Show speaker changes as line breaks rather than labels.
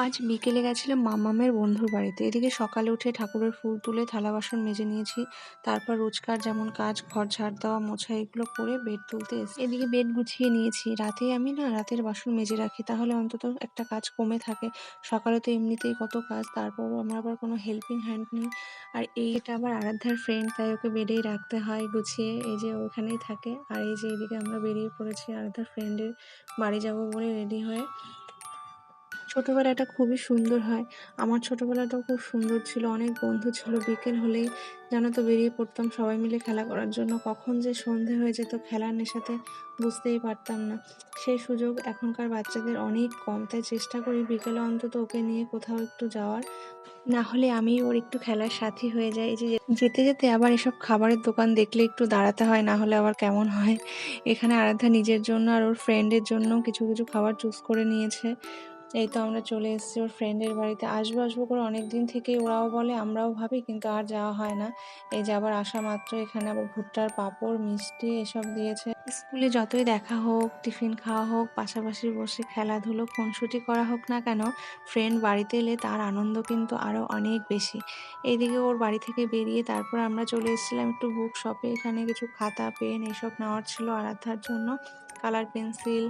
আজ বিকেলে গেছিলাম মামামের বন্ধুর বাড়িতে। এদিকে সকালে উঠে ঠাকুরের ফুল তুলে থালা বাসন মেজে নিয়েছি। তারপর রোজকার যেমন কাজ, ঘর ঝাড় দেওয়া, মোছা এগুলো করে বেড তুলতে এদিকে বেড গুছিয়ে নিয়েছি। রাতে আমি না রাতের বাসন মেজে রাখি, তাহলে অন্তত একটা কাজ কমে থাকে। সকালে তো এমনিতেই কত কাজ, তারপরও আমার আবার কোনো হেল্পিং হ্যান্ড নেই। আর এটা আবার আরাধ্যার ফ্রেন্ড, তাই ওকে বেডেই রাখতে হয় গুছিয়ে। এই যে ওখানেই থাকে। আর এই যে এদিকে আমরা বেরিয়ে পড়েছি আরাধ্যার ফ্রেন্ডের বাড়ি যাব বলে রেডি হয়ে। ছোটবেলাটা খুবই সুন্দর হয়। আমার ছোটবেলাটাও খুব সুন্দর ছিল। অনেক বন্ধু ছিল। বিকেল হলেই জানো তো বেরিয়ে পড়তাম সবাই মিলে খেলা করার জন্য। কখন যে সন্ধে হয়ে যেত খেলার নেশাতে বুঝতেই পারতাম না। সেই সুযোগ এখনকার বাচ্চাদের অনেক কম। তাই চেষ্টা করি বিকেলে অন্তত ওকে নিয়ে কোথাও একটু যাওয়ার। না হলে আমি ওর একটু খেলার সাথী হয়ে যাই। এই যে যেতে যেতে আবার এসব খাবারের দোকান দেখলে একটু দাঁড়াতে হয়, না হলে আবার কেমন হয়। এখানে আরাধ্যা নিজের জন্য আর ওর ফ্রেন্ডের জন্য কিছু কিছু খাবার চুজ করে নিয়েছে। এই তো আমরা চলে এসেছি ওর ফ্রেন্ডের বাড়িতে। আসবো আসবো করে অনেক দিন থেকেই ওরাও বলে, আমরাও ভাবি, কিন্তু আর যাওয়া হয় না। এই যে আবার আসা মাত্র এখানে আবার ভুট্টার পাঁপড়, মিষ্টি এসব দিয়েছে। স্কুলে যতই দেখা হোক, টিফিন খাওয়া হোক, পাশাপাশি বসে খেলাধুলো, খুনসুটি করা হোক না কেন, ফ্রেন্ড বাড়িতে এলে তার আনন্দ কিন্তু আরও অনেক বেশি। এইদিকে ওর বাড়ি থেকে বেরিয়ে তারপর আমরা চলে এসেছিলাম একটু বুক শপে। এখানে কিছু খাতা, পেন এসব নেওয়ার ছিল আরাধ্যার জন্য, কালার পেন্সিল।